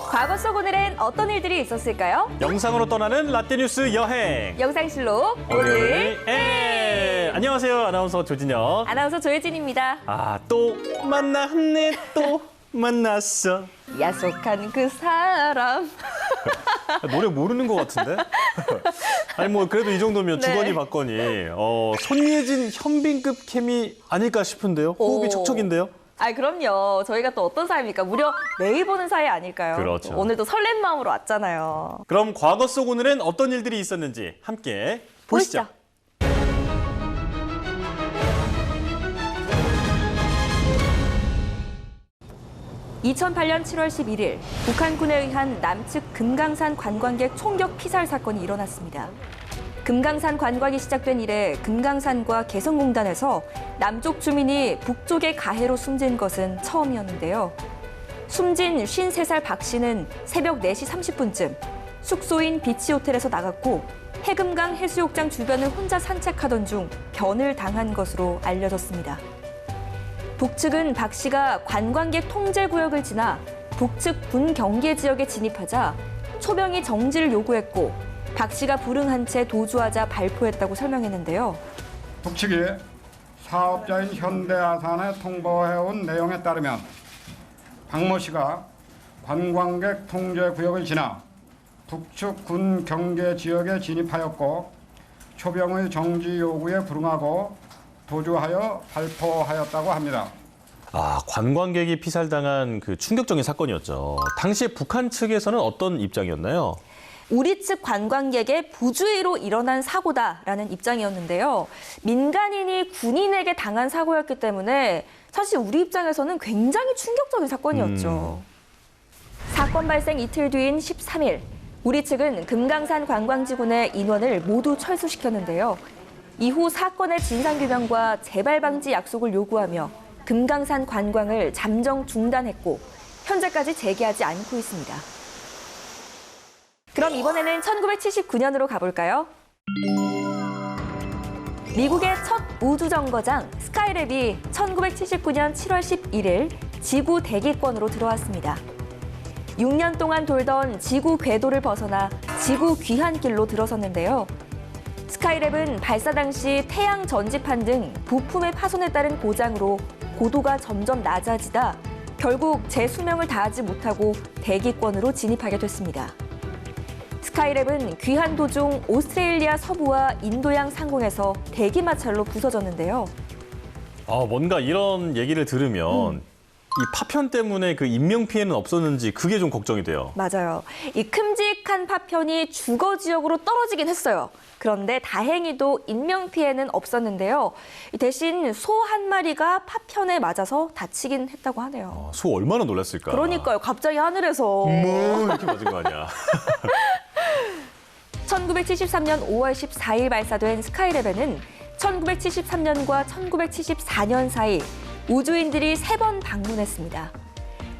과거 속 오늘엔 어떤 일들이 있었을까요? 영상으로 떠나는 라떼뉴스 여행. 영상실록 오늘 안녕하세요. 아나운서 조진혁. 아나운서 조혜진입니다. 또 만났네. 또 만났어. 야속한 그 사람. 노래 모르는 것 같은데? 아니 뭐 그래도 이 정도면 네. 주거니 받거니 손예진, 현빈급 케미 아닐까 싶은데요. 호흡이 촉촉인데요. 그럼요. 저희가 또 어떤 사이입니까? 무려 매일 보는 사이 아닐까요? 그렇죠. 오늘도 설렌 마음으로 왔잖아요. 그럼 과거 속 오늘엔 어떤 일들이 있었는지 함께 보시죠. 2008년 7월 11일 북한군에 의한 남측 금강산 관광객 총격 피살 사건이 일어났습니다. 금강산 관광이 시작된 이래 금강산과 개성공단에서 남쪽 주민이 북쪽의 가해로 숨진 것은 처음이었는데요. 숨진 53살 박 씨는 새벽 4시 30분쯤 숙소인 비치호텔에서 나갔고 해금강 해수욕장 주변을 혼자 산책하던 중 변을 당한 것으로 알려졌습니다. 북측은 박 씨가 관광객 통제구역을 지나 북측 군 경계 지역에 진입하자 초병이 정지를 요구했고 박 씨가 불응한 채 도주하자 발포했다고 설명했는데요. 북측이 사업자인 현대아산에 통보해온 내용에 따르면 박모 씨가 관광객 통제구역을 지나 북측 군 경계 지역에 진입하였고 초병의 정지 요구에 불응하고 도주하여 발포하였다고 합니다. 관광객이 피살당한 그 충격적인 사건이었죠. 당시에 북한 측에서는 어떤 입장이었나요? 우리 측 관광객의 부주의로 일어난 사고다라는 입장이었는데요. 민간인이 군인에게 당한 사고였기 때문에 사실 우리 입장에서는 굉장히 충격적인 사건이었죠. 사건 발생 이틀 뒤인 13일, 우리 측은 금강산 관광지군의 인원을 모두 철수시켰는데요. 이후 사건의 진상규명과 재발 방지 약속을 요구하며 금강산 관광을 잠정 중단했고 현재까지 재개하지 않고 있습니다. 그럼 이번에는 1979년으로 가볼까요? 미국의 첫 우주정거장 스카이랩이 1979년 7월 11일 지구 대기권으로 들어왔습니다. 6년 동안 돌던 지구 궤도를 벗어나 지구 귀환길로 들어섰는데요. 스카이랩은 발사 당시 태양 전지판 등 부품의 파손에 따른 고장으로 고도가 점점 낮아지다 결국 재수명을 다하지 못하고 대기권으로 진입하게 됐습니다. 스카이랩은 귀환 도중 오스트레일리아 서부와 인도양 상공에서 대기 마찰로 부서졌는데요. 뭔가 이런 얘기를 들으면 이 파편 때문에 그 인명 피해는 없었는지 그게 좀 걱정이 돼요. 맞아요. 이 큼직한 파편이 주거 지역으로 떨어지긴 했어요. 그런데 다행히도 인명 피해는 없었는데요. 대신 소 한 마리가 파편에 맞아서 다치긴 했다고 하네요. 소 얼마나 놀랐을까? 그러니까요. 갑자기 하늘에서. 뭐 이렇게 맞은 거 아니야. 1973년 5월 14일 발사된 스카이랩에는 1973년과 1974년 사이 우주인들이 3번 방문했습니다.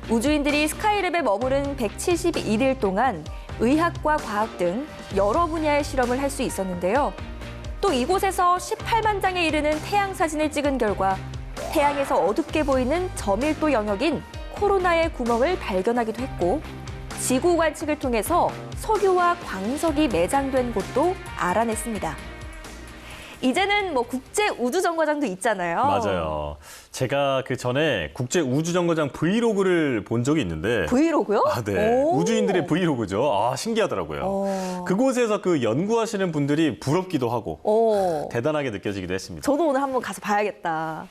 우주인들이 스카이랩에 머무른 171일 동안 의학과 과학 등 여러 분야의 실험을 할 수 있었는데요. 또 이곳에서 18만 장에 이르는 태양 사진을 찍은 결과 태양에서 어둡게 보이는 저밀도 영역인 코로나의 구멍을 발견하기도 했고 지구 관측을 통해서 석유와 광석이 매장된 곳도 알아냈습니다. 이제는 국제 우주정거장도 있잖아요. 맞아요. 제가 그 전에 국제 우주정거장 브이로그를 본 적이 있는데. 브이로그요? 네. 우주인들의 브이로그죠. 신기하더라고요. 그곳에서 그 연구하시는 분들이 부럽기도 하고 대단하게 느껴지기도 했습니다. 저도 오늘 한번 가서 봐야겠다.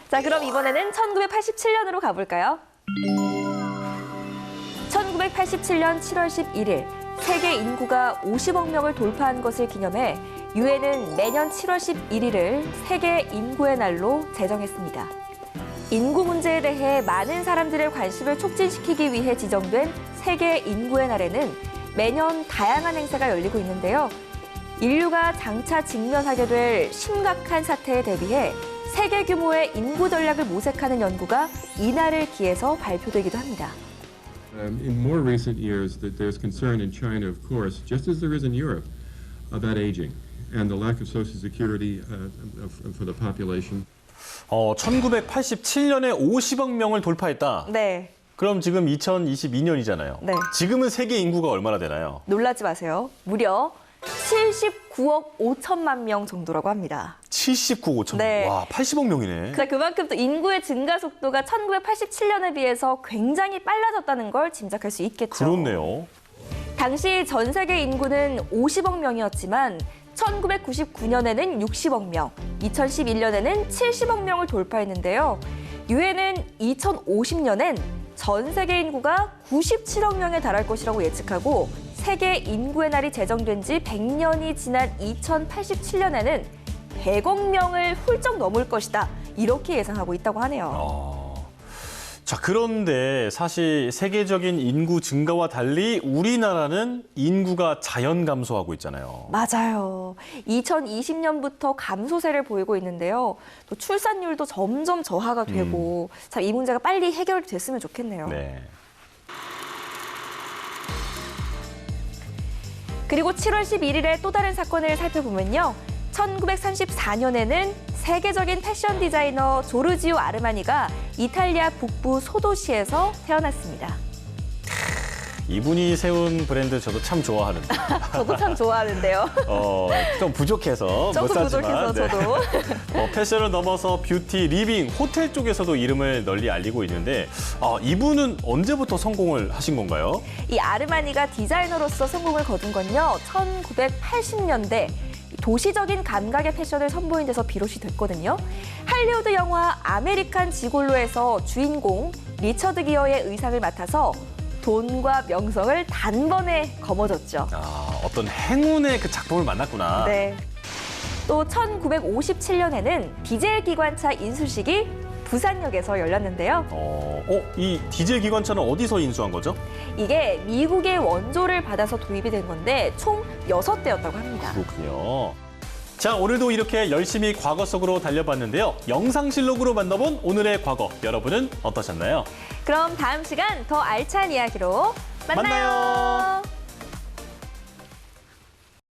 자, 그럼 이번에는 1987년으로 가볼까요? 1987년 7월 11일 세계 인구가 50억 명을 돌파한 것을 기념해 유엔은 매년 7월 11일을 세계 인구의 날로 제정했습니다. 인구 문제에 대해 많은 사람들의 관심을 촉진시키기 위해 지정된 세계 인구의 날에는 매년 다양한 행사가 열리고 있는데요. 인류가 장차 직면하게 될 심각한 사태에 대비해 세계 규모의 인구 전략을 모색하는 연구가 이날을 기해서 발표되기도 합니다. In more recent years, that there's concern in China, of course, just as there is in Europe, about aging and the lack of social security for the population. 1987년에 50억 명을 돌파했다. 네. 그럼 지금 2022년이잖아요. 네. 지금은 세계 인구가 얼마나 되나요? 놀라지 마세요. 무려 79억 5천만 명 정도라고 합니다. 79억 5천. 네. 와, 80억 명이네. 그만큼 또 인구의 증가 속도가 1987년에 비해서 굉장히 빨라졌다는 걸 짐작할 수 있겠죠. 그렇네요. 당시 전 세계 인구는 50억 명이었지만 1999년에는 60억 명, 2011년에는 70억 명을 돌파했는데요. 유엔은 2050년엔 전 세계 인구가 97억 명에 달할 것이라고 예측하고 세계 인구의 날이 제정된 지 100년이 지난 2087년에는 100억 명을 훌쩍 넘을 것이다. 이렇게 예상하고 있다고 하네요. 자, 그런데 사실 세계적인 인구 증가와 달리 우리나라는 인구가 자연 감소하고 있잖아요. 맞아요. 2020년부터 감소세를 보이고 있는데요. 또 출산율도 점점 저하가 되고 참 이 문제가 빨리 해결됐으면 좋겠네요. 네. 그리고 7월 11일에 또 다른 사건을 살펴보면요. 1934년에는 세계적인 패션 디자이너 조르지오 아르마니가 이탈리아 북부 소도시에서 태어났습니다. 이분이 세운 브랜드 저도 참 좋아하는데. 저도 참 좋아하는데요. 좀 부족해서 못 조금 사지만. 부족해서 저도. 패션을 넘어서 뷰티, 리빙, 호텔 쪽에서도 이름을 널리 알리고 있는데 이분은 언제부터 성공을 하신 건가요? 이 아르마니가 디자이너로서 성공을 거둔 건요. 1980년대 도시적인 감각의 패션을 선보인 데서 비롯이 됐거든요. 할리우드 영화 아메리칸 지골로에서 주인공 리처드 기어의 의상을 맡아서 돈과 명성을 단번에 거머쥐었죠. 어떤 행운의 그 작품을 만났구나. 네. 또 1957년에는 디젤 기관차 인수식이 부산역에서 열렸는데요. 이 디젤 기관차는 어디서 인수한 거죠? 이게 미국의 원조를 받아서 도입이 된 건데 총 6대였다고 합니다. 그렇군요. 자, 오늘도 이렇게 열심히 과거 속으로 달려봤는데요. 영상실록으로 만나본 오늘의 과거, 여러분은 어떠셨나요? 그럼 다음 시간 더 알찬 이야기로 만나요. 만나요.